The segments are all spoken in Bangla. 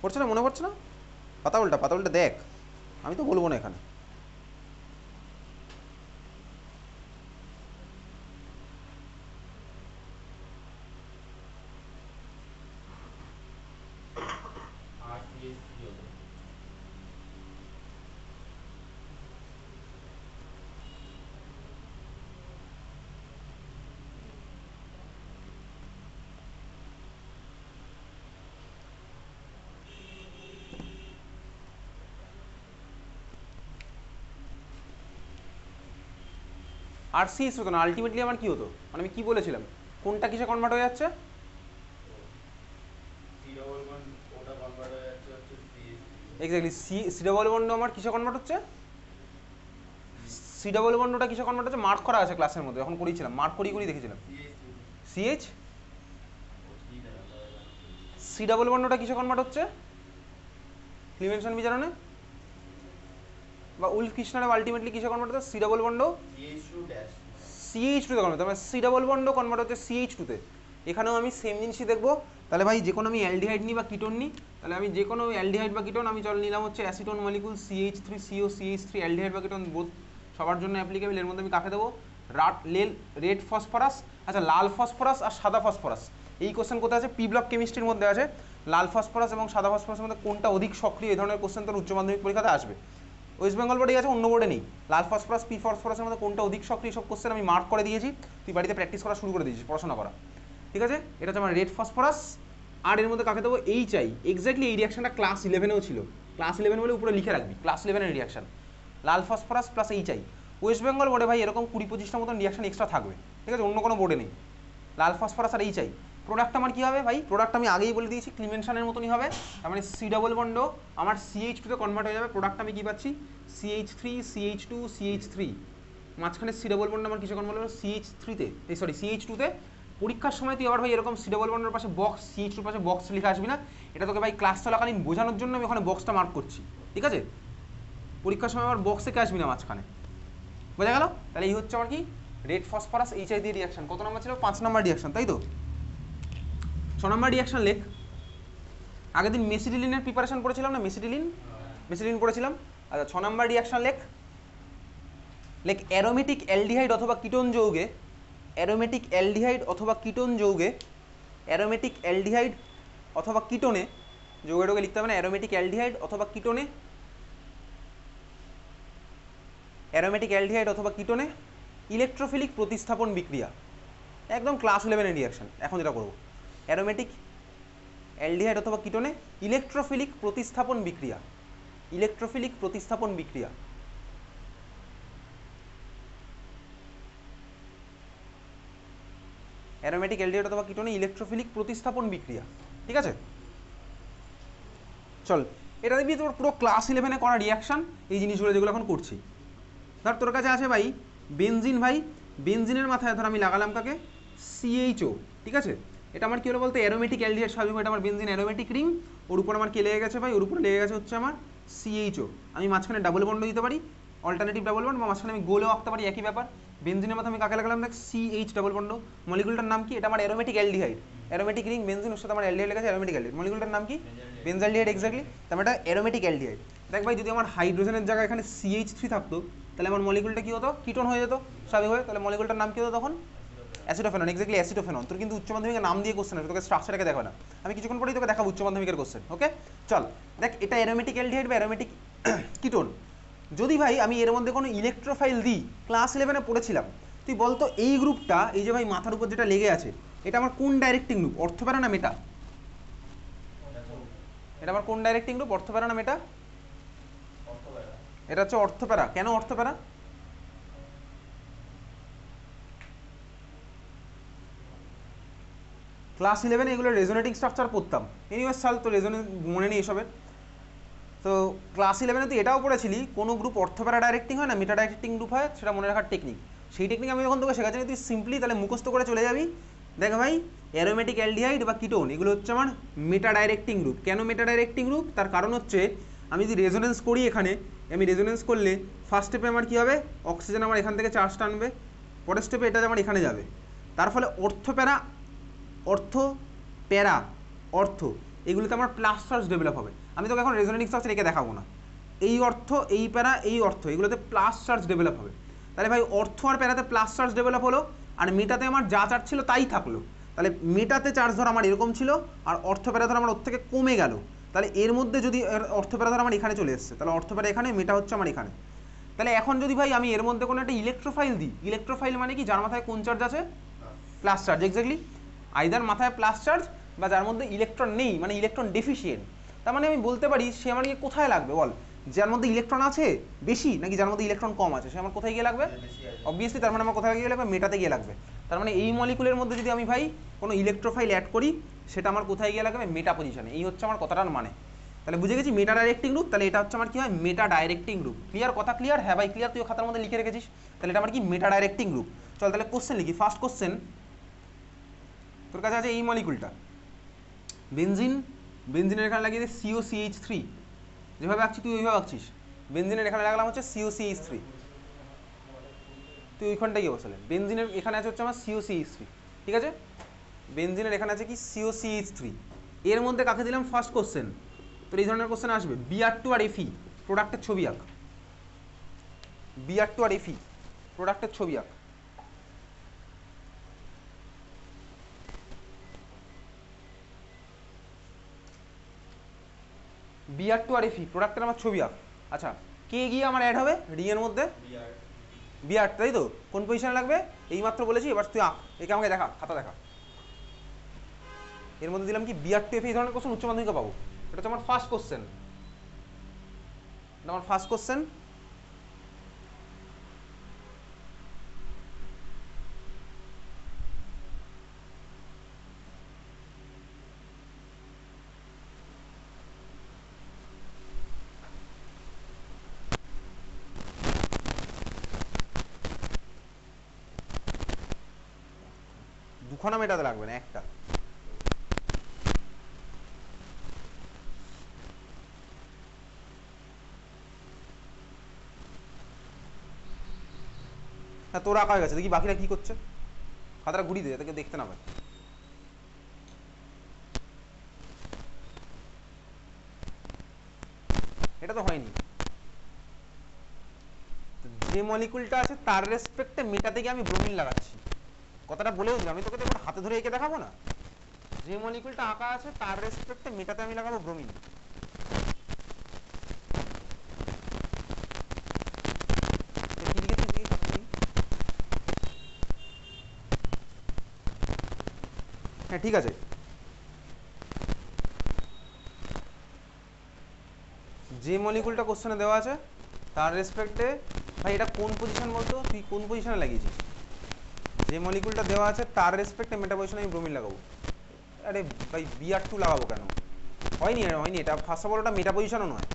পড়ছে না, মনে পড়ছে না? পাতা উল্টা দেখ, আমি তো বলবো না এখানে। আর সিএস হতো না, আলটিমেটলি আমার কি হতো, মানে আমি কি বলেছিলাম, কোনটা কিসে কনভার্ট হয়ে যাচ্ছে? এক্স্যাক্টলি, সি ডাবল বন্ড আমার কিসে কনভার্ট হচ্ছে? সি ডাবল বন্ডটা কিসে কনভার্ট হচ্ছে? মার্ক করা আছে ক্লাসের মধ্যে, যখন করিয়েছিলাম মার্ক করিয়ে দেখেছিলাম। সিএইচ। সি ডাবল বন্ডটা কিসে কনভার্ট হচ্ছে ক্লিমেনশন বিজারণে বা উলফ কৃষ্ণারে আলটিমেটলি কিসে কনভার্ট হচ্ছে? C double bond CH two তে কনভার্ট, মানে সি ডাবল বন্ড কনভার্ট হচ্ছে সিএইচ টু তে। এখানেও আমি সেম জিনিসই দেখবো। তাহলে ভাই যে কোনো আমি অ্যালডিহাইড নিই বা কিটোন নিই, তাহলে আমি যে কোনো অ্যালডিহাইড বা কিটোন আমি চল নিলাম হচ্ছে acetone molecule CH3CO CH3 aldehyde বা কিটোন বোধ সবার জন্য অ্যাপ্লিকেবল। এর মধ্যে আমি কাকে দেবো? রেড ফসফরাস, আচ্ছা লাল ফসফরাস আর সাদা ফসফরাস। এই কোশ্চেন কোথায় আছে? পি ব্লক কেমিস্ট্রির মধ্যে আছে। লাল ফসফরাস এবং সাদা ফসফরাসের মধ্যে কোনটা অধিক সক্রিয়, এই ধরনের কোশ্চেন তোর উচ্চ মাধ্যমিক পরীক্ষাতে আসবে। ওয়েস্ট বেঙ্গল বোর্ডে আছে, অন্য বোর্ডে নেই। লাল ফসফরাস পি ফসফরাসের মধ্যে কোনটা অধিক সক্রিয়, সব কোশ্চেন আমি মার্ক করে দিয়েছি, তুই বাড়িতে প্র্যাকটিস করা শুরু করে দিয়েছিস, পড়াশোনা করা। ঠিক আছে, এটা হচ্ছে আমার রেড ফসফরাস। আর এর মধ্যে কাকে দেবো? HI। এক্স্যাক্টলি এই রিয়াকশনটা ক্লাস 11-এও ছিল। ক্লাস 11 বলে উপরে লিখে রাখবি, ক্লাস 11-এর রিয়াকশন লাল phosphorus plus HI। West Bengal বোর্ডে ভাই এরকম 20-25টা মতন রিয়াকশন এক্সট্রা থাকবে, ঠিক আছে, অন্য কোনো বোর্ডে নেই। লাল ফসফরাস আর HI। প্রোডাক্ট আমার কী হবে ভাই? প্রোডাক্ট আমি আগেই বলে দিয়েছি, ক্লিমেনশনের মতনই হবে। তার মানে সি ডাবল বন্ড আমার CH2 তে কনভার্ট হয়ে যাবে। প্রোডাক্ট আমি কী পাচ্ছি? CH3 CH2 CH3। মাঝখানে সি ডাবল বন্ড আমার কিসে কনভার্ট হবে? CH3 তে, সরি CH2 তে। পরীক্ষার সময় তুই আবার ভাই এরকম সি ডাবল বন্ডের পাশে বক্স, CH2 পাশে বক্স লিখে আসবি না। এটা তোকে ভাই ক্লাস চলাকালীন বোঝানোর জন্য আমি ওখানে বক্সটা মার্ক করছি, ঠিক আছে? পরীক্ষার সময় আবার বক্স থেকে আসবি না মাঝখানে, বোঝা গেল? তাহলে এই হচ্ছে আমার কি রেড ফসফরাস HI দিয়ে রিয়াকশন। কত নম্বর ছিল? 5 নম্বর রিয়াকশন, তাই তো? 6 নম্বর রিয়াকশন লেখ। আগের দিন মেসিডিলিনের প্রিপারেশন পড়েছিলাম না, মেসিডিলিন পড়েছিলাম। আচ্ছা 6 নম্বর রিয়াকশন লেখ। লেখ অ্যারোমেটিক অ্যালডিহাইড অথবা কিটোন যৌগে, অ্যারোমেটিক অ্যালডিহাইড অথবা কিটোন যৌগে, অ্যারোমেটিক অ্যালডিহাইড অথবা কিটোনে, যৌগেটাকে লিখতে হবে না, অ্যারোমেটিক অ্যালডিহাইড অথবা কিটোনে, অ্যারোমেটিক অ্যালডিহাইড অথবা কিটোনে ইলেকট্রোফিলিক প্রতিস্থাপন বিক্রিয়া। একদম ক্লাস 11-এর রিয়াকশন এখন যেটা করবো। অ্যারোমেটিক অ্যালডিহাইড অথবা কিটোনে ইলেকট্রোফিলিক প্রতিস্থাপন বিক্রিয়া, ইলেকট্রোফিলিক প্রতিস্থাপন বিক্রিয়া। অ্যারোমেটিক অ্যালডিহাইড অথবা কিটোনে ইলেকট্রোফিলিক প্রতিস্থাপন বিক্রিয়া, ঠিক আছে? চল এটা দেখবি তোর পুরো ক্লাস 11-এ করা রিয়াকশন, এই জিনিসগুলো যেগুলো এখন করছি। ধর তোর কাছে আছে ভাই বেনজিন, ভাই বেনজিনের মাথায় ধর আমি লাগালাম কাকে? CHO, ঠিক আছে? এটা আমার কি হলো বলতে? অ্যারোমেটিক অ্যালডিহাইড স্বাভাবিক, এটা আমার বেনজিন অ্যারোমেটিক রিং, ওর উপর আমার কে লেগে গেছে ভাই? ওর উপরে লেগে গেছে হচ্ছে আমার CHO। আমি মাঝখানে ডাবল বন্ড দিতে পারি, অল্টারনেটিভ ডাবল বন্ড, বা মাঝখানে আমি গোলেও আঁকতে পারি, একই ব্যাপার। বেনজিনের মাথায় আমি কাকে লাগালাম? দেখ CH ডাবল বন্ড। মলিকুলটার নাম কি? এটা আমার aromatic aldehyde, aromatic ring benzene, ওর সাথে আমার অ্যালডিহাইড লেগেছে, অ্যারোমেটিক অ্যালডিহাইড। মলিকুলটার নাম কি? Benzaldehyde, exactly. তার এটা অ্যারোমেটিক অ্যালডিহাইড। দেখ ভাই যদি আমার হাইড্রোজেনের জায়গায় এখানে CH3 থাকতো, তাহলে আমার মলিকুলটা কি হতো? কিটোন হয়ে যেত স্বাভাবিকভাবে। তাহলে মলিকুলটার নাম কি হতো তখন? Acetophenone, exactly acetophenone. তোর কিন্তু উচ্চ মাধ্যমিকের নাম দিয়ে কোশ্চেন আছে, তোকে স্ট্রাকচারটাকে দেখো না, আমি কিছুক্ষণ পরেই তোকে দেখাবো উচ্চ মাধ্যমিকের কোশ্চেন। ওকে চল দেখ, এটা অ্যারোমেটিক অ্যালডিহাইড বা অ্যারোমেটিক কিটোন। যদি ভাই আমি এর মধ্যে কোনো ইলেকট্রোফাইল দিই, ক্লাস 11-এ পড়েছিলাম, তুই বলতো এই গ্রুপটা, এই যে ভাই মাথার উপর যেটা লেগে আছে, এটা আমার কোন ডাইরেক্টিং গ্রুপ? অর্থপ্যারা না মেটা? এটা আমার কোন ডাইরেক্টিং গ্রুপ? অর্থপ্যারা না মেটা? এটা হচ্ছে অর্থপ্যারা। কেন অর্থপ্যারা? ক্লাস 11-এ এগুলো রেজোনেটিং স্ট্রাকচার পড়তাম। এনিওয়েজ সাল তো রেজোনেট মনে নেই এসবের। তো ক্লাস 11-এ তুই এটাও পড়েছিলি, কোনো গ্রুপ অর্থপ্যারা ডাইরেক্টিং হয় না মেটা ডাইরেক্টিং গ্রুপ হয়, সেটা মনে রাখার টেকনিক। সেই টেকনিক আমি যখন তোকে শেখাচ্ছি, তুই সিম্পলি তাহলে মুখস্থ করে চলে যাবি। দেখ ভাই অ্যারোমেটিক অ্যালডিহাইড বা কিটোন এগুলো হচ্ছে আমার মেটা ডাইরেক্টিং গ্রুপ। কেন মেটা ডাইরেক্টিং গ্রুপ? তার কারণ হচ্ছে আমি যদি রেজোনেন্স করি, এখানে আমি রেজোনেন্স করলে ফার্স্ট স্টেপে আমার কী হবে? অক্সিজেন আমার এখান থেকে চার্জ টানবে, পরের স্টেপে এটা আমার এখানে যাবে। তার ফলে অর্থপ্যারা, অর্থ প্যারা, অর্থ, এগুলোতে আমার প্লাস চার্জ ডেভেলপ হবে। আমি তোকে এখন রেজোনেটিং স্ট্রাকচার এঁকে দেখাবো না। এই অর্থ, এই প্যারা, এই অর্থ, এগুলোতে প্লাস চার্জ ডেভেলপ হবে। তাহলে ভাই অর্থ আর প্যারাতে প্লাস চার্জ ডেভেলপ হলো, আর মেটাতে আমার যা চার্জ ছিল তাই থাকলো। তাহলে মেটাতে চার্জ ধর আমার এরকম ছিল, আর অর্থ প্যারা ধর আমার ওর থেকে কমে গেল। তাহলে এর মধ্যে যদি অর্থ প্যারা ধর আমার এখানে চলে এসছে, তাহলে অর্থ প্যারা এখানে, মেটা হচ্ছে আমার এখানে। তাহলে এখন যদি ভাই আমি এর মধ্যে কোনো একটা ইলেকট্রোফাইল দিই, ইলেকট্রোফাইল মানে কি, যার মাথায় কোন চার্জ আছে, প্লাস চার্জ। এক্স্যাক্টলি, আইদার মাথায় প্লাস চার্জ বা যার মধ্যে ইলেকট্রন নেই, মানে ইলেকট্রন ডেফিসিয়েন্ট। তার মানে আমি বলতে পারি সে আমার গিয়ে কোথায় লাগবে বল, যার মধ্যে ইলেকট্রন আছে বেশি নাকি যার মধ্যে ইলেকট্রন কম আছে, সে আমার কোথায় গিয়ে লাগবে, অবভিয়াসলি। তার মানে আমার কোথায় গিয়ে লাগবে, মেটাতে গিয়ে লাগবে। তার মানে এই মলিকুলের মধ্যে যদি আমি ভাই কোনো ইলেকট্রোফাইল অ্যাড করি, সেটা আমার কোথায় গিয়ে লাগবে, মেটা পজিশনে। এই হচ্ছে আমার কথাটার মানে। তাহলে বুঝে গেছি মেটা ডাইরেক্টিং গ্রুপ। তাহলে এটা হচ্ছে আমার কি হয়, মেটা ডাইরেক্টিং গ্রুপ। ক্লিয়ার, কথা ক্লিয়ার? হ্যাঁ ভাই ক্লিয়ার, তুই খাতার মধ্যে লিখে রেখেছিস। তাহলে এটা আমার কি, মেটা ডাইরেক্টিং গ্রুপ। চল তাহলে কোশ্চেন লিখি। ফার্স্ট কোশ্চেন, তোর কাছে আছে এই মলিকুলটা বেনজিন, বেনজিনের এখানে লাগিয়ে দে COCH3, যেভাবে আঁকছি তুই ওইভাবে আঁকছিস। বেনজিনের এখানে লাগালাম হচ্ছে COCH3, তুই ওইখানটাই গিয়ে বসালেন। বেনজিনের এখানে আছে হচ্ছে আমার COCH3, ঠিক আছে? বেনজিনের এখানে আছে কি, COCH3। এর মধ্যে কাকে দিলাম, ফার্স্ট কোশ্চেন। তোর এই ধরনের কোশ্চেন আসবে, Br2 আর Fe প্রোডাক্টের ছবি আঁক। Br2 আর Fe প্রোডাক্টের ছবি আঁক। Br2 আর Fe প্রোডাক্টের আমার ছবি আঁক। আচ্ছা, কে গিয়ে আমার অ্যাড হবে রিং এর মধ্যে, Br, তাই তো? কোন পজিশনে লাগবে এইমাত্র বলেছি, এবার তুই আঁক, একে আমাকে দেখা, খাতা দেখা। এর মধ্যে দিলাম কি, Br2 Fe। এই ধরনের কোশ্চেন উচ্চ মাধ্যমিকে পাবো। এটা হচ্ছে আমার ফার্স্ট কোশ্চেন, এটা আমার ফার্স্ট কোশ্চেন। দুখানা মেটাতে লাগবে না, একটা। হ্যাঁ তোর আঁকা হয়ে গেছে, দেখি বাকিরা কি করছে। খাতাটা ঘুরিয়ে দে যাতে কেউ দেখতে না পায়। এটা তো হয়নি। যে মলিকুলটা আছে তার রেসপেক্টে মেটাতে গিয়ে আমি ব্রোমিন লাগাচ্ছি। কথাটা বলেও দিলাম, আমি তোকে এখন হাতে ধরে এঁকে দেখাবো না। যে মলিকুলটা আঁকা আছে তার রেসপেক্টে মেটাতে আমি লাগাবো ব্রোমিন। কি লিখেছিস? হ্যাঁ ঠিক আছে। যে মলিকুলটা কোশ্চেনে দেওয়া আছে তার রেসপেক্টে, ভাই এটা কোন পজিশন বলতো, তুই কোন পজিশনে লাগিয়েছিস? যে মলিকুলটা দেওয়া আছে তার রেসপেক্টে মেটা পজিশনে আমি ব্রোমিন লাগাবো। আরে ভাই Br2 লাগাবো কেন? হয়নি, হয়নি। এটা ফার্স্ট অফ অল ওটা মেটা পজিশনও নয়।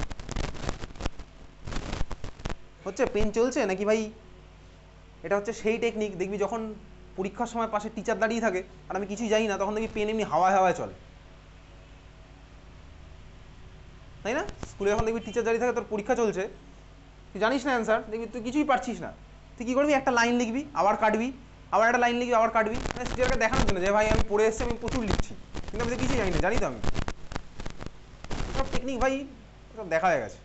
হচ্ছে পেন চলছে নাকি ভাই? এটা হচ্ছে সেই টেকনিক, দেখবি যখন পরীক্ষার সময় পাশে টিচার দাঁড়িয়ে থাকে আর আমি কিছুই জানি না, তখন দেখবি পেন এমনি হাওয়ায় হাওয়ায় চলে, তাই না? স্কুলে যখন দেখবি টিচার দাঁড়িয়ে থাকে, তোর পরীক্ষা চলছে, তুই জানিস না অ্যান্সার, দেখবি তুই কিছুই পারছিস না, তুই কী করবি, একটা লাইন লিখবি আবার কাটবি, আবার একটা লাইন লিখবি আবার কাটবি, মানে টিচারকে দেখানোর জন্য যে ভাই আমি পড়ে এসেছি, আমি প্রচুর লিখছি, কিন্তু আমি তো কিছুই জানি না, জানি তো আমি। সব টেকনিক ভাই সব দেখা হয়ে গেছে।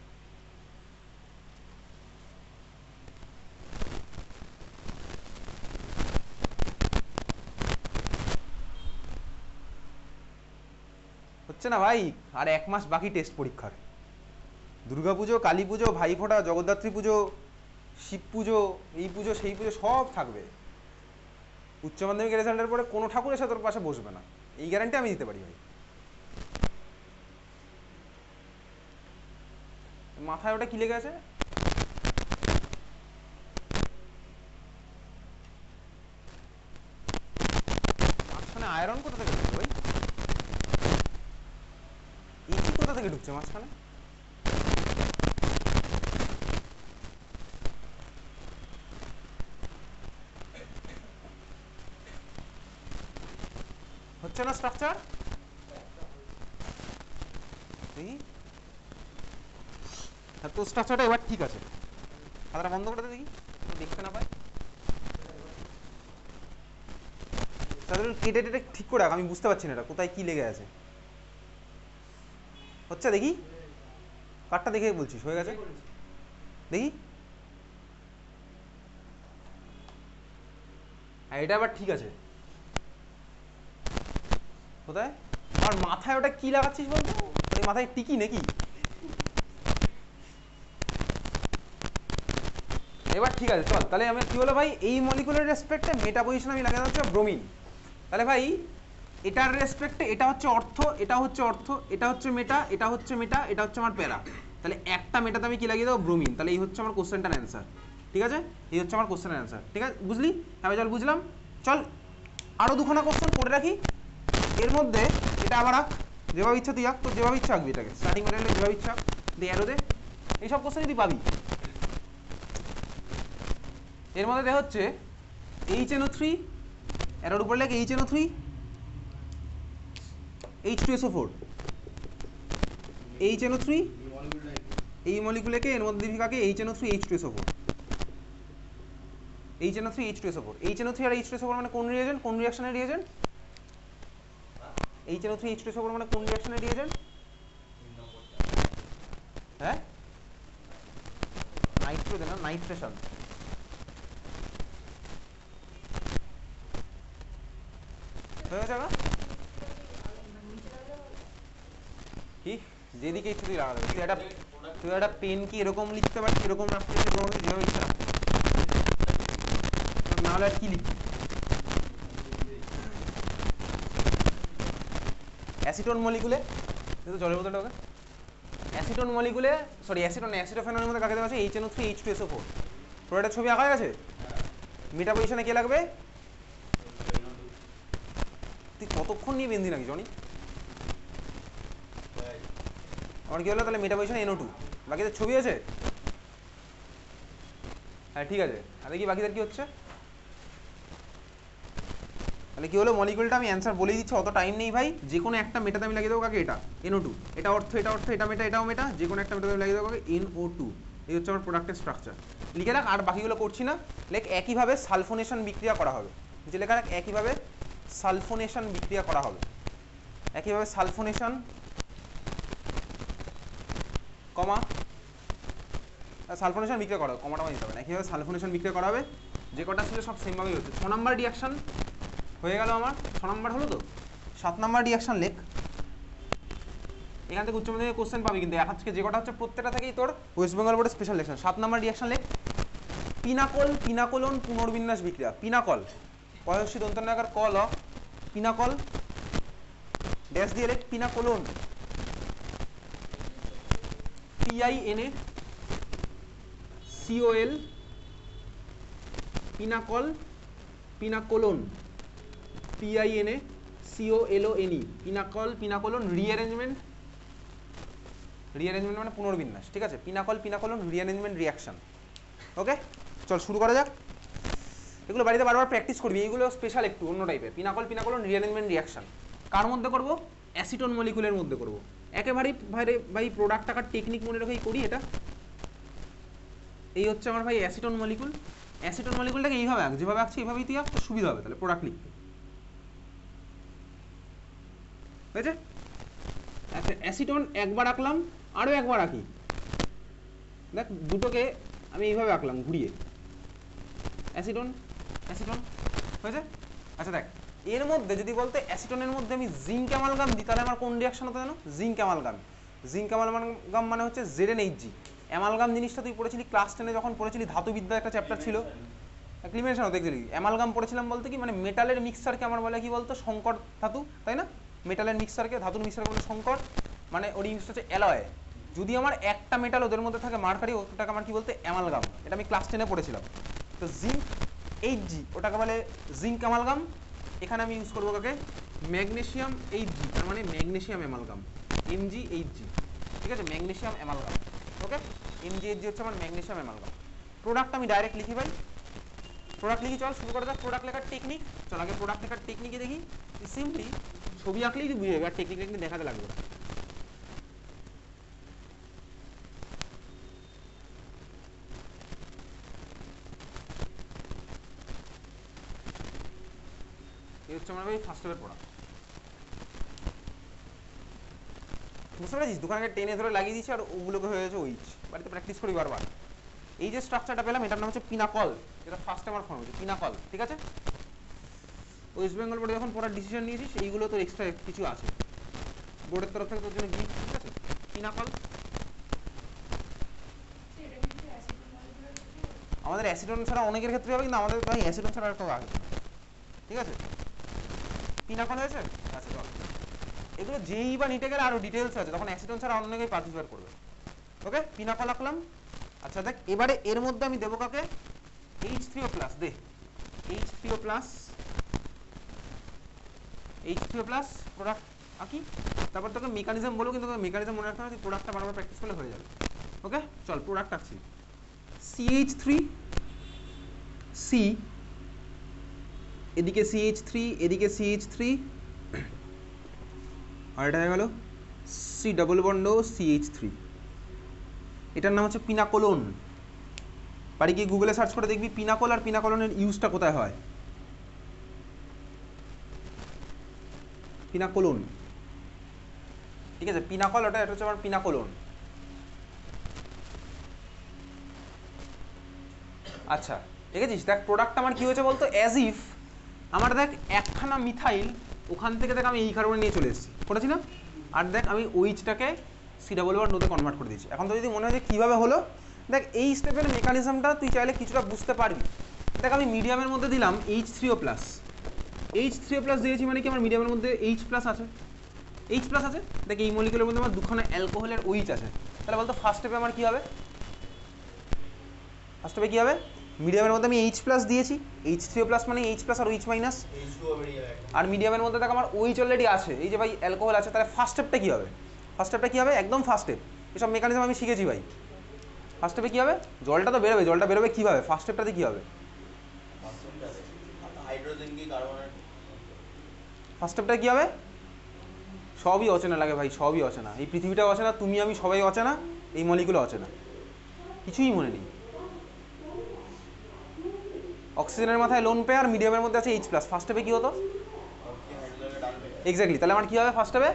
হচ্ছে না ভাই, আর 1 মাস বাকি টেস্ট পরীক্ষার। দুর্গাপুজো, কালী পুজো, ভাইফোঁটা, জগদ্ধাত্রী পুজো, শিব পুজো, এই পুজো সেই পুজো সব থাকবে। উচ্চ মাধ্যমিকের রেজাল্টের পরে কোনো ঠাকুর এসে তোর পাশে বসবে না, এই গ্যারান্টি আমি দিতে পারি ভাই। মাথায় ওটা কি লেগে আছে? মাঝখানে আয়রন কোথা থেকে ঢুকছে ভাই? ইচি কোথা থেকে ঢুকছে মাঝখানে? হচ্ছে না স্ট্রাকচার? হ্যাঁ তো স্ট্রাকচারটা এবার ঠিক আছে। খাতাটা বন্ধ করে দেখি, দেখতে না পায়। তাদের কেটে টেটে ঠিক করে রাখ, আমি বুঝতে পারছি না এটা কোথায় কি লেগে আছে। হচ্ছে দেখি কার্ডটা দেখে বলছিস হয়ে গেছে দেখি। হ্যাঁ এটা আবার ঠিক আছে। কোথায় আর মাথায় ওটা কি লাগাচ্ছিস বলতো? ওই মাথায় টিকি নাকি? এবার ঠিক আছে চল, তাহলে আমি কি হলো ভাই, এই মলিকুলার রেসপেক্টে মেটা পজিশন আমি লাগাতে হচ্ছে ব্রোমিন। তাহলে ভাই এটার রেসপেক্টে এটা হচ্ছে অর্থ, এটা হচ্ছে অর্থ, এটা হচ্ছে মেটা, এটা হচ্ছে মেটা, এটা হচ্ছে আমার প্যারা। তাহলে একটা মেটাতে আমি কি লাগিয়ে দেবো? ব্রোমিন। তাহলে এই হচ্ছে আমার কোশ্চেনটার অ্যান্সার। ঠিক আছে, এই হচ্ছে আমার কোশ্চেনের অ্যান্সার। ঠিক আছে বুঝলি? হ্যাঁ চল বুঝলাম। চল আরও দুখানা কোশ্চেন করে রাখি এর মধ্যে। এটা আবার আঁক, যেভাবে ইচ্ছা তুই আঁক, তোর যেভাবে ইচ্ছা আঁকবি এটাকে, স্টার্টিং ম্যাটেরিয়ালে যেভাবে ইচ্ছা দে অ্যারো দে, এইসব কোশ্চেন যদি পাবি। এর মধ্যে দেখা হচ্ছে HNO3, এর উপর লেগে HNO3 H2SO4, HNO3 এই মলিকুলকে এর মধ্যে দিবি কাকে? HNO3 H2SO4, HNO3 H2SO4। HNO3 আর H2SO4 মানে কোন রিয়েজেন্ট, কোন রিঅ্যাকশনের রিয়েজেন্ট? HNO3 H2SO4 মানে কোন রিঅ্যাকশনের রিয়েজেন্ট? হ্যাঁ নাইট্রোজেন না, নাইট্রেশন। হয়ে গেছে না? কি যেদিকে ইচ্ছে তুই লাগাতে, তুই একটা পেন কি এরকম লিখতে পারছিস, এরকম রাখতে পারছিস, যেভাবে ইচ্ছা রাখতে, নাহলে আর কি লিখবি? অ্যাসিটোন মলিকুলে কিন্তু জলের বোতলটা ওকে, অ্যাসিটোন মলিকুলে সরি অ্যাসিটোন অ্যাসিটোফেনলের মধ্যে কাকে দেওয়া আছে? HNO3 H2SO4। প্রোডাক্টের ছবি আঁকা আছে। মেটা পজিশনে কে লাগবে? তুই কতক্ষণ নিয়ে বেঁধি নাকি জনি? আমার কি হলো তাহলে? মেটা পজিশনে NO2, বাকিদের ছবি আছে? হ্যাঁ ঠিক আছে, আর দেখি বাকিদের কি হচ্ছে। তাহলে কি হলো, মলিকুলটা আমি অ্যান্সার বলেই দিচ্ছি, অত টাইম নেই ভাই। যে কোনো একটা মেটাতে আমি লাগিয়ে দেবো কাকে? এটা NO2, এটা অর্থ, এটা অর্থ, এটা মেটা, এটাও মেটা, যে কোনো একটা মেটাতে আমি লাগিয়ে দেবো কাকে? NO2। এই হচ্ছে আমার প্রোডাক্টের স্ট্রাকচার। লিখে রাখ, আর বাকিগুলো করছি না। লেখ একইভাবে সালফোনেশন বিক্রিয়া করা হবে। যে লেখা রাখ একইভাবে সালফোনেশন বিক্রিয়া করা হবে, একইভাবে সালফোনেশন কমা সালফোনেশন বিক্রিয়া করা হবে, কমাটা দিতে হবে না, একইভাবে সালফোনেশন বিক্রিয়া করা হবে। যে কটা ছিল সব সেমভাবেই হচ্ছে। 6 নম্বর রিয়াকশন হয়ে গেল আমার, 6 নম্বর হলো তো। 7 নম্বর রিয়াকশন লেখ। এখান থেকে উচ্চ মাধ্যমিক কোশ্চেন পাবি কিন্তু, এখন থেকে যে কটা হচ্ছে প্রত্যেকটা থেকেই তোর ওয়েস্ট বেঙ্গল বোর্ডের স্পেশাল লেকচার। 7 নম্বর রিয়াকশন লেখ। পিনাকল পিনাকোলন পুনর্বিন্যাস বিক্রিয়া। পিনাকল পয়সী দন্তনাকার কল, পিনাকল ড্যাশ দিয়ে লেখ। Pinacolone PINACOL, pinacol pinacolone PINACOLONE, pinacol pinacolone rearrangement, rearrangement মানে পুনর্বিন্যাস। ঠিক আছে, pinacol pinacolone rearrangement reaction. Okay চল শুরু করা যাক। এগুলো বাড়িতে বারবার প্র্যাকটিস করবি, এইগুলো স্পেশাল একটু অন্য টাইপের। পিনাকল পিনাকোলন রিঅ্যারেঞ্জমেন্ট রিঅ্যাকশন কার মধ্যে করব? অ্যাসিটোন মলিকুলের মধ্যে করব। একেবারেই ভাই প্রোডাক্ট টাকার টেকনিক মনে রেখেই করি এটা। এই হচ্ছে আমার ভাই অ্যাসিটোন মলিকুল। অ্যাসিটোন মলিকুলটাকে এইভাবে আঁক, যেভাবে আঁকছি এইভাবেই তুই আঁক, তো সুবিধা হবে তাহলে প্রোডাক্ট লিখতে। হয়েছে? আচ্ছা অ্যাসিটোন একবার আঁকলাম, আরও একবার আঁকি। দেখ দুটোকে আমি এইভাবে আঁকলাম ঘুরিয়ে, অ্যাসিটোন অ্যাসিটোন হয়েছে। আচ্ছা দেখ এর মধ্যে যদি বলতে অ্যাসিটোনের মধ্যে আমি জিঙ্ক অ্যামালগাম দিই, তাহলে আমার কোন রিঅ্যাকশন হতো জানো? Zinc amalgam. জিঙ্ক অ্যামালগাম মানে হচ্ছে ZnHg। অ্যামালগাম জিনিসটা তুই পড়েছিলি ক্লাস 10-এ, যখন পড়েছিলি ধাতুবিদ্যা একটা চ্যাপ্টার ছিল, ক্লিমেশন দেখছিলি। অ্যামালগাম পড়েছিলাম বলতে কি মানে মেটালের মিক্সচারকে আমার বলে কি বলতো? সংকর ধাতু, তাই না? মেটালের মিক্সচারকে, ধাতুর মিক্সচারকে বলে সংকর, মানে ওর ইংলিশ হচ্ছে অ্যালয়। যদি আমার একটা মেটাল ওদের মধ্যে থাকে মার্কারি, ওটাকে আমার কি বলতে? অ্যামালগাম। এটা আমি ক্লাস 10-এ পড়েছিলাম। তো জিঙ্ক Hg ওটাকে বলে জিঙ্ক অ্যামালগাম। এখানে আমি ইউজ করবো কাকে? ম্যাগনেসিয়াম Hg, তার মানে ম্যাগনেসিয়াম অ্যামালগাম, MgHg। ঠিক আছে, ম্যাগনেসিয়াম অ্যামালগাম। ওকে, MgHg হচ্ছে আমার ম্যাগনেসিয়াম অ্যামালগাম। প্রোডাক্ট আমি ডাইরেক্ট লিখি ভাই, প্রোডাক্ট লিখি। চল শুরু করা যাক প্রোডাক্ট লেখার টেকনিক। চল আগে প্রোডাক্ট লেখার টেকনিকে দেখি। সিম্পলি ছবি আঁকলেই তুই বুঝে যাবে, আর টেকনিক দেখাতে লাগবে না। এই হচ্ছে আমার ভাই ফার্স্ট স্টেপের প্রোডাক্ট। বুঝতে পেরেছিস? দোকানকে টেনে ধরে লাগিয়ে দিয়েছি আর ওগুলোকে হয়ে গেছে ওইচ। বাড়িতে প্র্যাকটিস করি বারবার। এই যে স্ট্রাকচারটা পেলাম এটার নাম হচ্ছে পিনাকল, যেটা ফার্স্ট আমার ফর্ম হচ্ছে পিনাকল, ঠিক আছে? ওয়েস্ট বেঙ্গল বোর্ডে যখন পড়ার ডিসিশন নিয়েছিস এইগুলো তোর এক্সট্রা কিছু আছে বোর্ডের তরফ থেকে তোর জন্য গিফট, ঠিক আছে? পিনাকল আমাদের অ্যাসিডন ছাড়া অনেকের ক্ষেত্রে হবে, কিন্তু আমাদের ভাই অ্যাসিডন ছাড়া একটা আগে, ঠিক আছে? পিনাকল হয়েছে? আচ্ছা চল, এগুলো যেই বা নিতে গেলে আরো ডিটেলস আছে, তখন অ্যাসিডন ছাড়া অনেকেই পার্টিসিপেট করবে। ওকে, পিনাকল আঁকলাম। আচ্ছা দেখ এবারে এর মধ্যে আমি দেবো কাকে? H3O প্লাস দে, H3O plus, H3O plus product আঁকি। তারপর তোকে মেকানিজম বলবো, কিন্তু মেকানিজম মনে রাখতে হবে, তুই প্রোডাক্টটা বারবার প্র্যাকটিস করলে হয়ে যাবে। ওকে চল প্রোডাক্ট আঁকছি। CH3 C, এদিকে CH3 এদিকে CH3, আর এটা হয়ে গেল C ডাবল বন্ড CH3। এটার নাম হচ্ছে পিনাকোলন। বাড়ি গিয়ে গুগলে সার্চ করে দেখবি পিনাকল আর পিনাকোলনের ইউজটা কোথায় হয়। পিনাকোলন, ঠিক আছে? পিনাকল ওটা, এটা হচ্ছে আমার পিনাকোলন। আচ্ছা ঠিক আছে, দেখ প্রোডাক্ট আমার কি হয়েছে বলতো, অ্যাজ ইফ আমার দেখ একখানা মিথাইল ওখান থেকে দেখ আমি এই কার্বনে নিয়ে চলে এসেছি, করেছি না? আর দেখ আমি ওইচটাকে সি ডাবল বন্ডে কনভার্ট করে দিয়েছি। এখন তো যদি মনে হয় যে কীভাবে হলো, দেখ এই স্টেপের মেকানিজমটা তুই চাইলে কিছুটা বুঝতে পারবি। দেখ আমি মিডিয়ামের মধ্যে দিলাম H3O প্লাস, H3O প্লাস দিয়েছি মানে কি আমার মিডিয়ামের মধ্যে H প্লাস আছে, H প্লাস আছে। দেখ এই মলিকুলের মধ্যে আমার দুখানা অ্যালকোহলের ওইচ আছে, তাহলে বলতো ফার্স্ট স্টেপে আমার কী হবে? ফার্স্ট স্টেপে কী হবে? মিডিয়ামের মধ্যে আমি H প্লাস দিয়েছি, H3O প্লাস মানে H প্লাস আর OH মাইনাস, আর মিডিয়ামের মধ্যে দেখ আমার OH অলরেডি আছে, এই যে ভাই অ্যালকোহল আছে, তাহলে ফার্স্ট স্টেপটা কী হবে? ফার্স্ট স্টেপটা কী হবে? একদম ফার্স্ট স্টেপ, এসব মেকানিজম আমি শিখেছি ভাই। ফার্স্ট স্টেপে কী হবে? জলটা তো বেরোবে, জলটা বেরোবে কীভাবে? ফার্স্ট স্টেপটাতে কী হবে? ফার্স্ট স্টেপটা কী হবে? সবই অচেনা লাগে ভাই, সবই অচেনা। এই পৃথিবীটাও অচেনা, তুমি আমি সবাই অচেনা, এই মলিকুলও অচেনা, কিছুই মনে নেই। অক্সিজেনের মাথায় লোন পেয়ার, মিডিয়ামের মধ্যে আছে H প্লাস, ফার্স্ট স্টেপে কী হতো? এক্স্যাক্টলি, তাহলে আমার কী হবে ফার্স্ট স্টেপে?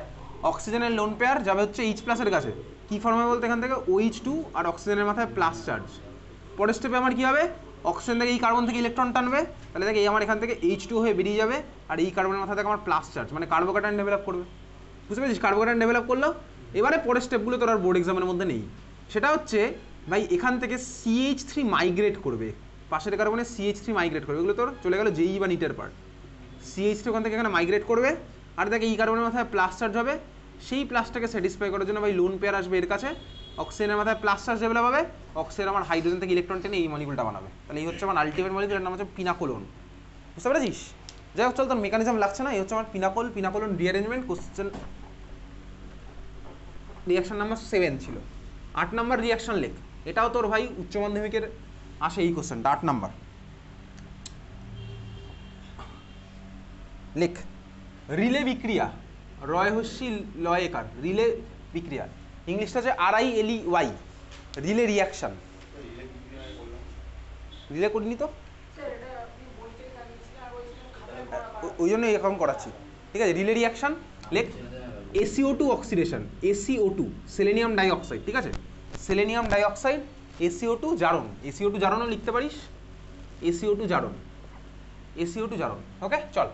অক্সিজেনের লোন পেয়ার যাবে হচ্ছে H প্লাসের কাছে, কী ফর্মে বলতে এখান থেকে OH2 আর অক্সিজেনের মাথায় প্লাস চার্জ। পরের স্টেপে আমার কী হবে? অক্সিজেন থেকে এই কার্বন থেকে ইলেকট্রন টানবে, তাহলে দেখে এই আমার এখান থেকে H2 হয়ে বেরিয়ে যাবে, আর এই কার্বনের মাথা থেকে আমার প্লাস চার্জ, মানে কার্বোক্যাটায়ন ডেভেলপ করবে। বুঝতে পেরেছিস? কার্বোক্যাটায়ন ডেভেলপ করলো। এবারে পরের স্টেপগুলো তোর আর বোর্ড এক্সামের মধ্যে নেই, সেটা হচ্ছে ভাই এখান থেকে CH3 মাইগ্রেট করবে, পাশের কার্বনে CH3 মাইগ্রেট করবে, এগুলো তোর চলে গেল JEE বা নিটের পার্ট। CH3 ওখান থেকে এখানে মাইগ্রেট করবে, আর দেখে এই কার্বনের মাথায় প্লাস চার্জ হবে, সেই প্লাসটাকে স্যাটিসফাই করার জন্য ভাই লোন পেয়ার আসবে এর কাছে, অক্সিজেনের মাথায় প্লাস চার্জ ডেভেলপ হবে, অক্সিজেন আমার হাইড্রোজেন থেকে ইলেকট্রন টেনে এই মলিকুলটা বানাবে, তাহলে এই হচ্ছে আমার আলটিমেট মলিকুল, এর নাম হচ্ছে পিনাকোলন। বুঝতে পেরেছিস? যাই হোক চল, তোর মেকানিজম লাগছে না, এই হচ্ছে আমার pinacol, pinacolone rearrangement. Question reaction number 7 ছিল। 8 নাম্বার রিয়াকশন লেখ, এটাও তোর ভাই উচ্চ মাধ্যমিকের আসে এই কোশ্চেনটা, 8 নাম্বার লেখ। রিলে বিক্রিয়া, রয় হস্যি লয় একার, রিলে বিক্রিয়া, ইংলিশটা হচ্ছে RILEY, রিলে রিয়াকশন। রিলে করিনি তো, ওই জন্য এরকম করাচ্ছি, ঠিক আছে? রিলে রিয়াকশন লেখ। SiO2 oxidation, SiO2 selenium dioxide, ঠিক আছে? সেলেনিয়াম ডাইঅক্সাইড, SiO2 জারণ, SiO2 জারণও লিখতে পারিস, SiO2 জারণ, SiO2 জারণ। ওকে চল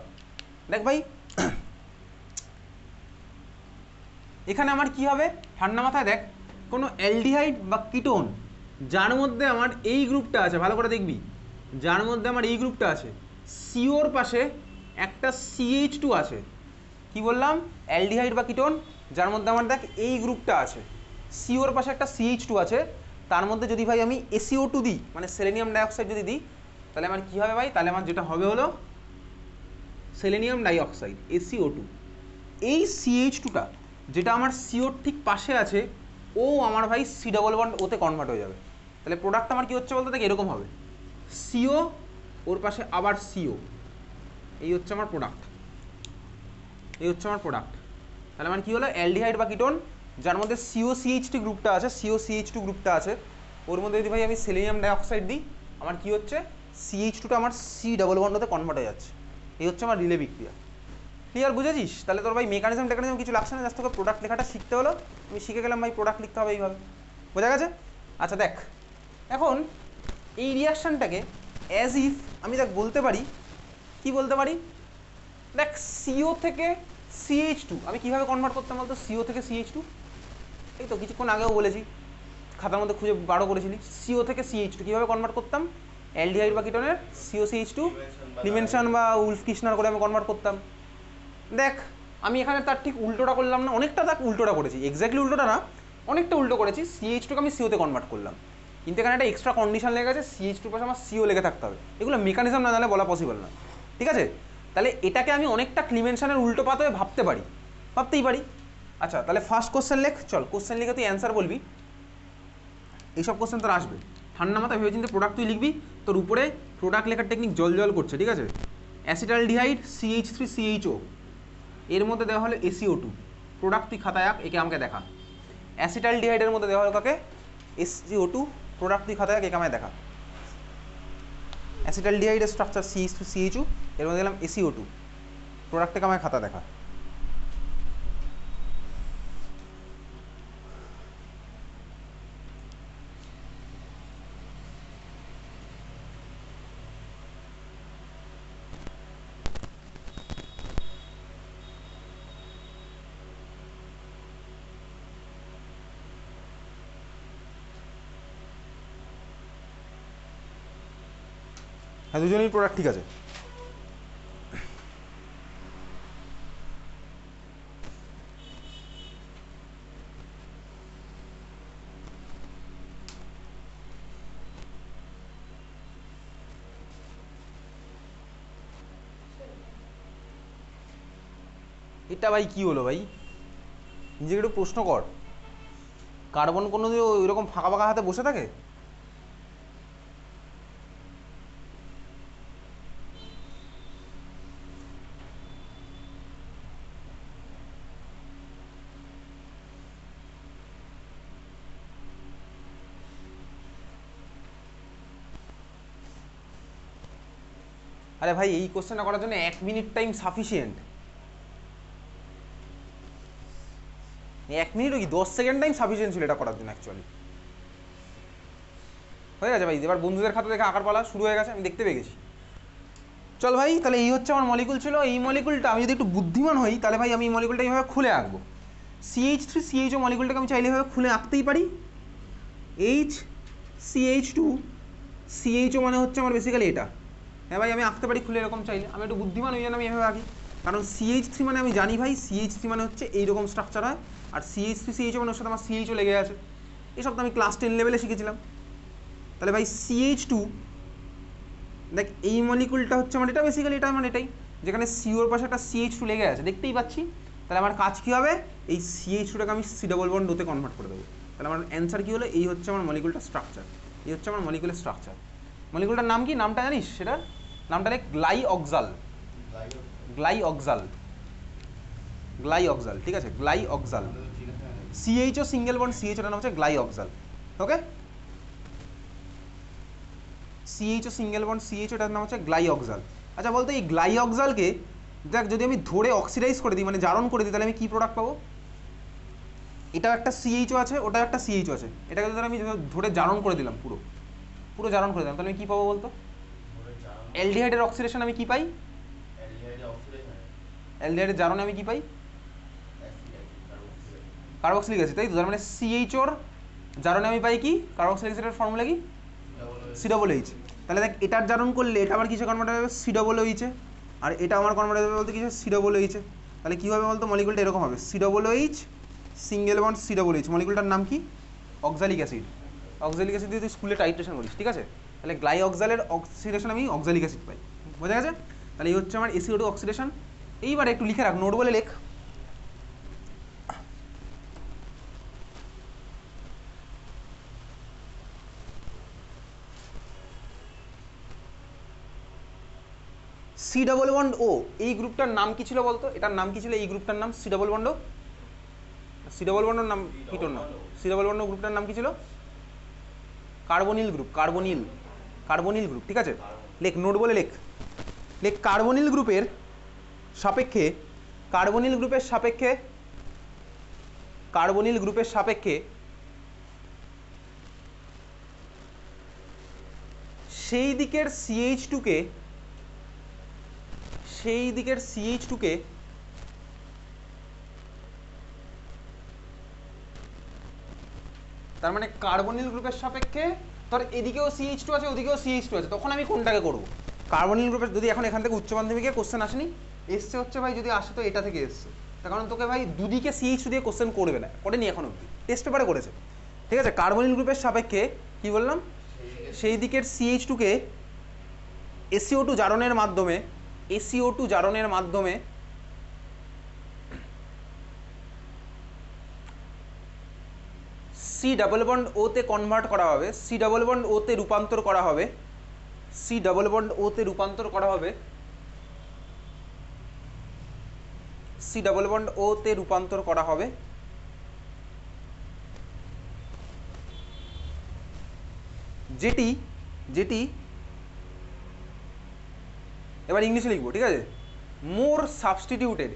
দেখ ভাই এখানে আমার কি হবে ঠান্ডা মাথায় দেখ, কোনো অ্যালডিহাইড বা কিটোন যার মধ্যে আমার এই গ্রুপটা আছে, ভালো করে দেখবি, যার মধ্যে আমার এই গ্রুপটা আছে, সিওর পাশে একটা CH2 আছে। কি বললাম? অ্যালডিহাইড বা কিটোন যার মধ্যে আমার দেখ এই গ্রুপটা আছে, সিওর পাশে একটা CH2 আছে, তার মধ্যে যদি ভাই আমি SiO2 দিই, মানে সেলেনিয়াম ডাইঅক্সাইড যদি দিই, তাহলে আমার কী হবে ভাই? তাহলে আমার যেটা হবে হলো সেলেনিয়াম ডাইঅক্সাইড, SiO2। এই CH2টা যেটা আমার সিওর ঠিক পাশে আছে, ও আমার ভাই C ডাবল বন্ড ওতে কনভার্ট হয়ে যাবে। তাহলে প্রোডাক্ট আমার কী হচ্ছে বলতে দেখ এরকম হবে, CO ওর পাশে আবার CO, এই হচ্ছে আমার প্রোডাক্ট, এই হচ্ছে আমার প্রোডাক্ট। তাহলে আমার কী হলো? অ্যালডিহাইড বা কিটোন যার মধ্যে COCH2 গ্রুপটা আছে, COCH2 গ্রুপটা আছে, ওর মধ্যে যদি ভাই আমি সেলেনিয়াম ডাইঅক্সাইড দিই, আমার কী হচ্ছে? CH2টা আমার C ডাবল বন্ডতে কনভার্ট হয়ে যাচ্ছে, এই হচ্ছে আমার রিলে বিক্রিয়া। ক্লিয়ার, বুঝেছিস? তাহলে তোর ভাই মেকানিজম টেকানিজম কিছু লাগছে না, জাস্ট তোকে প্রোডাক্ট লেখাটা শিখতে হলো। আমি শিখে গেলাম ভাই প্রোডাক্ট লিখতে হবে এইভাবে, বোঝা গেছে? আচ্ছা দেখ, এখন এই রিয়াকশানটাকে অ্যাজ ইফ আমি দেখ বলতে পারি, কি বলতে পারি, দেখ সিও থেকে CH2 আমি কীভাবে কনভার্ট করতাম বলতো? সিও থেকে CH2, এই তো কিছুক্ষণ আগেও বলেছি, খাতার মধ্যে খুঁজে বারো করেছিলি। সিও থেকে CH2 কীভাবে কনভার্ট করতাম? অ্যালডিহাইড বা কিটোনের COCH2 ডিমেনশন বা উলফ কিশনার করে আমি কনভার্ট করতাম। দেখ আমি এখানে তার ঠিক উল্টোটা করলাম না, অনেকটা দেখ উল্টোটা করেছি, এক্স্যাক্টলি উল্টোটা না, অনেকটা উল্টো করেছি। CH2কে আমি সিওতে কনভার্ট করলাম, কিন্তু এখানে একটা এক্সট্রা কন্ডিশন লেগে গেছে, CH2 পাশে আমার সিও লেগে থাকতে হবে। এগুলো মেকানিজম না জানলে বলা পসিবল না, ঠিক আছে? তাহলে এটাকে আমি অনেকটা ক্লিমেনশনের উল্টো পাতে ভাবতে পারি, ভাবতেই পারি। আচ্ছা তাহলে ফার্স্ট কোশ্চেন লেখ, চল কোশ্চেন লিখে তুই অ্যান্সার বলবি। এইসব কোশ্চেন তোর আসবে, ঠান্ডা মাথায় ভেবে চিন্তে প্রোডাক্ট তুই লিখবি। তোর উপরে প্রোডাক্ট লেখার টেকনিক জল জল করছে, ঠিক আছে? অ্যাসিটালডিহাইড CH3CHO, এর মধ্যে দেওয়া হলো SiO2, প্রোডাক্ট তুই খাতায় আঁক, একে আমাকে দেখা। অ্যাসিটালডিহাইডের মধ্যে দেওয়া হলো কাকে? SiO2, প্রোডাক্ট তুই খাতায় আঁক, একে আমায় দেখা। অ্যাসিটালডিহাইডের স্ট্রাকচার CH3CHO, এর মধ্যে দিলাম SiO2, প্রোডাক্টটাকে আমায় খাতা দেখা। হ্যাঁ দুজনেই প্রোডাক্ট, ঠিক আছে। এটা ভাই কি হলো ভাই, নিজেকে একটু প্রশ্ন কর। কার্বন কোনো দিন ওইরকম ফাঁকা ফাঁকা হাতে বসে থাকে? আরে ভাই এই কোশ্চেনটা করার জন্য 1 মিনিট টাইম সাফিসিয়েন্ট। 1 মিনিটও কি, 10 সেকেন্ড টাইম সাফিসিয়েন্ট ছিল এটা করার জন্য অ্যাকচুয়ালি। হয়ে গেছে ভাই, এবার বন্ধুদের খাতা দেখে আঁকার পালা শুরু হয়ে গেছে, আমি দেখতে পেয়ে গেছি। চল ভাই তাহলে এই হচ্ছে আমার মলিকুল ছিল। এই মলিকুলটা আমি যদি একটু বুদ্ধিমান হই তাহলে ভাই আমি এই মলিকুলটা এইভাবে খুলে আঁকবো। CH3CHO মলিকুলটাকে আমি চাইলে এভাবে খুলে আঁকতেই পারি। HCH2 CHO মানে হচ্ছে আমার বেসিক্যালি এটা। হ্যাঁ ভাই আমি আঁকতে পারি খুলে এরকম চাইলে, আমি একটু বুদ্ধিমান হই জন্য আমি এভাবে আঁকি। কারণ CH3 মানে আমি জানি ভাই, CH3 মানে হচ্ছে এইরকম স্ট্রাকচার হয়, আর CH3CHO মানে ওর সাথে আমার CHO লেগে আছে। এসব তো আমি ক্লাস 10 লেভেলে শিখেছিলাম। তাহলে ভাই CH2, দেখ এই মলিকুলটা হচ্ছে আমার এটা, বেসিক্যালি এটা আমার এটাই, যেখানে সিওর পাশে একটা CH2 লেগে আছে, দেখতেই পাচ্ছি। তাহলে আমার কাজ কী হবে? এই CH2টাকে আমি C ডবল বন্ড ওতে কনভার্ট করে দেবো। তাহলে আমার অ্যান্সার কী হলো? এই হচ্ছে আমার মলিকুলটার স্ট্রাকচার, এই হচ্ছে আমার মলিকুলের স্ট্রাকচার। মলিকুলটার নাম কি, নামটা জানিস? সেটার নামটা দেখ গ্লাইঅক্সাল, গ্লাইঅক্সাল, গ্লাইঅক্সাল, ঠিক আছে? গ্লাইঅক্সাল, CHO সিঙ্গেল বন্ড CHOটার নাম হচ্ছে গ্লাইঅক্সাল, ওকে? CHO সিঙ্গেল বন্ড CHOটার নাম হচ্ছে গ্লাইঅক্সাল। আচ্ছা বলতো এই গ্লাইঅক্সালকে দেখ যদি আমি ধরে অক্সিডাইজ করে দিই, মানে জারণ করে দিই, তাহলে আমি কী প্রোডাক্ট পাবো? এটাও একটা CHO আছে, ওটাও একটা CHO আছে, এটাকে ধরে আমি ধরে জারণ করে দিলাম, পুরো পুরো জারণ করে দিলাম, তাহলে আমি কী পাবো বলতো? অ্যালডিহাইডের অক্সিডেশন আমি কী পাই? অ্যালডিহাইডের জারণে আমি কী পাই? কার্বক্সিলিক অ্যাসিড, তাই তো? তার মানে CHOর জারণে আমি পাই কি? কার্বক্সিলিক অ্যাসিডের ফর্মুলা কি? COOH। তাহলে দেখ এটার জারণ করলে এটা আবার কিসে কনভার্ট হবে? COOH-এ। আর এটা আমার কনভার্ট হবে বলতে কিসে? COOH-এ। তাহলে কী হবে বলতো? মলিকুলটা এরকম হবে, COOH সিঙ্গেল বন্ড COOH। মলিকুলটার নাম কি? Oxalic acid. অক্সালিক অ্যাসিড দিয়ে তুই স্কুলে টাইট্রেশন করিস, ঠিক আছে? তাহলে গ্লাইঅক্সালের অক্সিডেশন আমি অক্সালিক অ্যাসিড পাই, বোঝা গেছে? তাহলে এই হচ্ছে আমার SiO2 অক্সিডেশন। এইবারে একটু লিখে রাখ, নোট বলে লেখ। C ডবল বন্ড O, এই গ্রুপটার নাম কি ছিল বলতো? এটার নাম কি ছিল এই গ্রুপটার নাম? C double bond O, C double বন্ডের নাম কিটোর নাম, C ডবল বন্ড গ্রুপটার নাম কি ছিল? Carbonyl group, carbonyl, carbonyl group, ঠিক আছে? লেখ, নোট বলে লেখ। লেখ কার্বনিল গ্রুপের সাপেক্ষে কার্বনিল গ্রুপের সাপেক্ষে সেই দিকের CH2 কে তার মানে কার্বনিল গ্রুপের সাপেক্ষে ধর এদিকেও CH2 আছে ওদিকেও CH2 আছে, তখন আমি কোনটাকে করব? কার্বনিল গ্রুপের যদি এখন এখান থেকে উচ্চ মাধ্যমিকে কোশ্চেন আসেনি, এসছে হচ্ছে ভাই যদি আসে তো এটা থেকে এসছে, তার কারণ তোকে ভাই দুদিকে CH2 দিয়ে কোশ্চেন করবে না, করেনি এখন অবধি, টেস্ট পেপারে করেছে। ঠিক আছে, কার্বনিল গ্রুপের সাপেক্ষে কি বললাম, সেই দিকের CH2 কে SiO2 জারণের মাধ্যমে C ডাবল বন্ড O তে কনভার্ট করা হবে, C ডাবল বন্ড O তে রূপান্তর করা হবে, যেটি এবার ইংলিশে লিখবো, ঠিক আছে, মোর সাবস্টিটিউটেড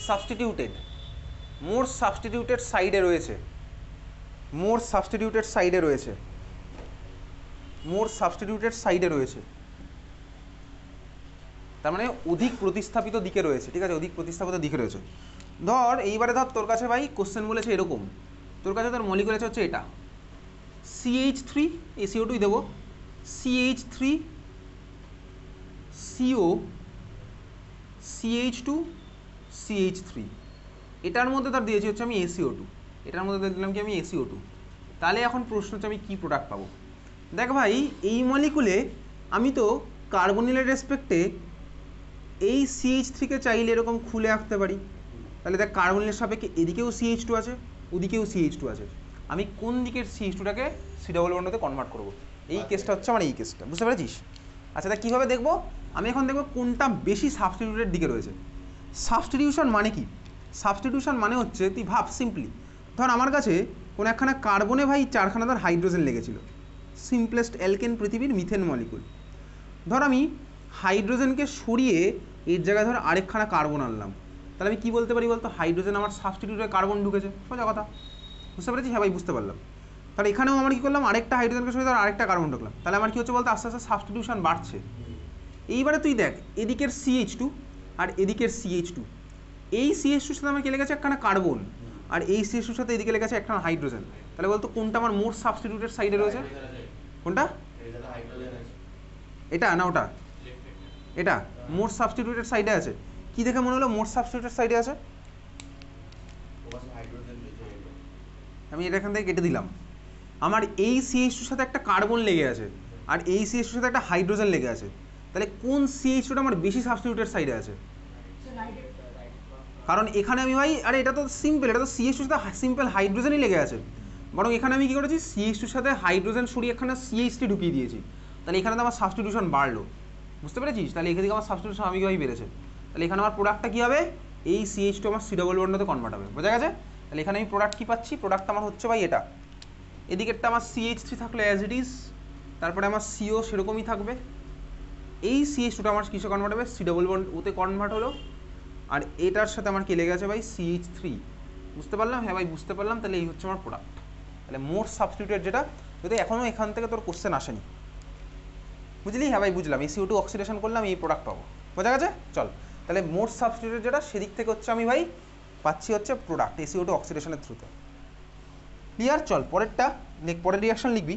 সাবস্টিটিউটেড মোর সাবস্টিটিউটেড সাইডে রয়েছে, তার মানে অধিক প্রতিস্থাপিত দিকে রয়েছে। ঠিক আছে, অধিক প্রতিস্থাপিত দিকে রয়েছে। ধর এইবারে ধর তোর কাছে ভাই কোশ্চেন বলেছে এরকম, তোর কাছে তোর মলিকুল আছে হচ্ছে এটা CH3 SiO2 দেবো, CH3 CO CH2 CH3, এটার মধ্যে তার দিয়েছি হচ্ছে আমি SiO2, এটার মধ্যে দিলাম কি আমি SiO2। তাহলে এখন প্রশ্ন হচ্ছে আমি কি প্রোডাক্ট পাবো? দেখ ভাই এই মলিকুলে আমি তো কার্বনিলের রেসপেক্টে এই CH3 কে চাইলে এরকম খুলে আঁকতে পারি, তাহলে দেখ কার্বনিলের সাপেক্ষে এদিকেও CH2 আছে ওদিকেও CH2 আছে, আমি কোন দিকের CH2টাকে C ডাবল বন্ডতে কনভার্ট করব? এই কেসটা হচ্ছে আমার এই কেসটা, বুঝতে পেরেছিস? আচ্ছা তা কীভাবে দেখবো? আমি এখন দেখবো কোনটা বেশি সাবস্টিটিউটের দিকে রয়েছে। সাবস্টিটিউশন মানে কি? সাবস্টিটিউশন মানে হচ্ছে তুই ভাব সিম্পলি, ধর আমার কাছে কোনো একখানা কার্বনে ভাই 4খানা ধর হাইড্রোজেন লেগেছিল, সিম্পলেস্ট অ্যালকেন পৃথিবীর মিথেন মলিকুল, ধর আমি হাইড্রোজেনকে সরিয়ে এর জায়গায় ধর আরেকখানা কার্বন আনলাম, তাহলে আমি কি বলতে পারি বলতো? হাইড্রোজেন আমার সাবস্টিটিউটে কার্বন ঢুকেছে, সোজা কথা, বুঝতে পেরেছি? হ্যাঁ ভাই বুঝতে পারলাম। তাহলে এখানেও আমরা কী করলাম, আরেকটা হাইড্রোজেনকে সরিয়ে ধর আরেকটা কার্বন ঢুকলাম, তাহলে আমার কী হচ্ছে বলতো? আস্তে আস্তে সাবস্টিটিউশন বাড়ছে। এইবারে তুই দেখ এদিকের CH2 আর এদিকের CH2, এই CH2 সাথে আমার কে লেগেছে একখানা কার্বন, আর এই CH2 সাথে এদিকে লেগেছে একখানা হাইড্রোজেন, তাহলে বলতো কোনটা আমার মোট সাবস্টিটিউটের সাইডে রয়েছে? কোনটা? এটা না ওটা? এটা মোট সাবস্টিটিউটেড সাইডে আছে। কি দেখে মনে হলো মোট সাবস্টিটিউটেড সাইডে আছে? আমি এটা এখান থেকে কেটে দিলাম, আমার এই CH2 সাথে একটা কার্বন লেগে আছে আর এই CH2 সাথে একটা হাইড্রোজেন লেগে আছে, তাহলে কোন CH2টা আমার বেশি সাবস্টিটিউটেড সাইডে আছে? কারণ এখানে আমি ভাই আরে এটা তো সিম্পল, এটা তো CH2 সাথে সিম্পল হাইড্রোজেনই লেগে আছে, বরং এখানে আমি কী করেছি CH2 সাথে হাইড্রোজেন সরিয়ে এখানে CH3 ঢুকিয়ে দিয়েছি, তাহলে এখানে তো আমার সাবস্টিটিউশন বাড়লো, বুঝতে পেরেছিস? তাহলে এখান থেকে আমার সাবস্টিটিউশন আমি কীভাবে বেড়েছে, তাহলে এখানে আমার প্রোডাক্টটা কী হবে? এই CH2 আমার C ডাবল বন্ডতে কনভার্ট হবে, বোঝা গেছে? তাহলে এখানে আমি প্রোডাক্ট কী পাচ্ছি? প্রোডাক্ট আমার হচ্ছে ভাই এটা, এদিকেরটা আমার CH3 থাকলে অ্যাজ ইট ইজ, তারপরে আমার CO সেরকমই থাকবে, এই CH2টা আমার কিসে কনভার্ট হবে? C ডাবল বন্ড ওতে কনভার্ট হলো, আর এটার সাথে আমার কি লেগে আছে ভাই? CH3, বুঝতে পারলাম? হ্যাঁ ভাই বুঝতে পারলাম। তাহলে এই হচ্ছে আমার প্রোডাক্ট। তাহলে মোট সাবস্টিটিউটেড যেটা, যদি এখনও এখান থেকে তোর কোশ্চেন আসেনি, বুঝলি? হ্যাঁ ভাই বুঝলাম, SiO2 অক্সিডেশন করলাম এই প্রোডাক্ট পাবো, বোঝা গেছে? চল তাহলে মোট সাবস্টিটিউটেড যেটা সেদিক থেকে হচ্ছে আমি ভাই পাচ্ছি হচ্ছে প্রোডাক্ট SiO2 অক্সিডেশনের থ্রুতে। ক্লিয়ার? চল পরেরটা, পরের রিয়াকশন লিখবি।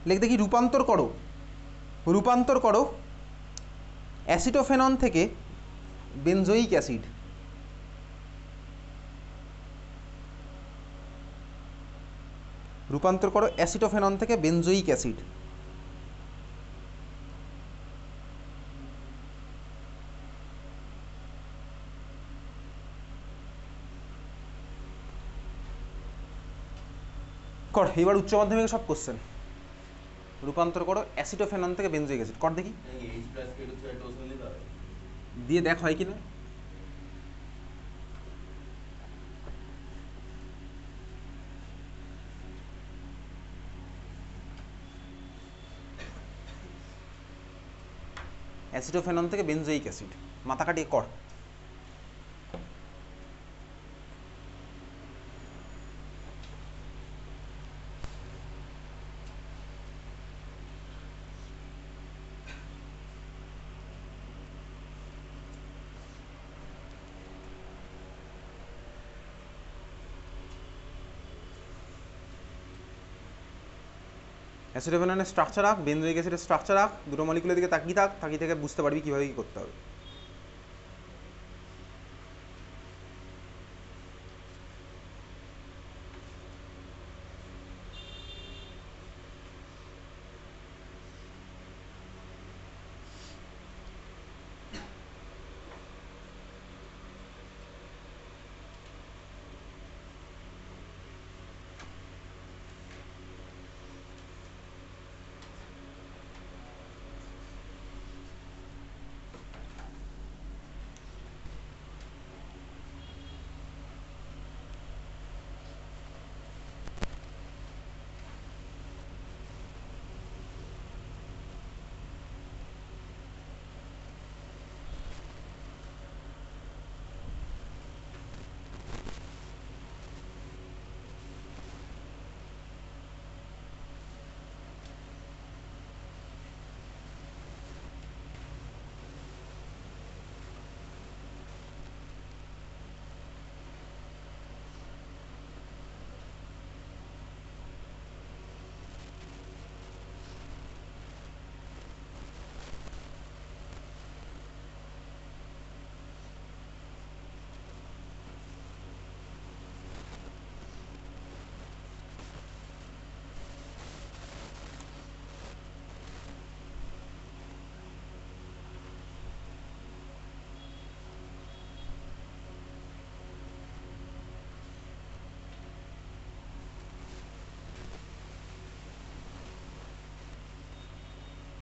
লিখ দেখি, রূপান্তর করো অ্যাসিটোফেনন থেকে বেনজোইক অ্যাসিড। রূপান্তর করো অ্যাসিটোফেনন থেকে বেনজোইক অ্যাসিড। কর, এবার উচ্চ মাধ্যমিকে সব কোশ্চেন। রূপান্তর করো অ্যাসিটোফেনন থেকে বেনজোইক অ্যাসিড, কর দেখি। দিয়ে দেখ হয় কি না। অ্যাসিডোফেনন থেকে বেনজোইক অ্যাসিড, মাথা কাটিয়ে কর। অ্যাসিডোফেননের স্ট্রাকচার আঁক, বেনজোইক অ্যাসিডের স্ট্রাকচার আঁক, দুটো মলিকুলের দিকে তাকিয়ে থাক, তাকিয়ে থেকে বুঝতে পারবি কীভাবে কী করতে হবে।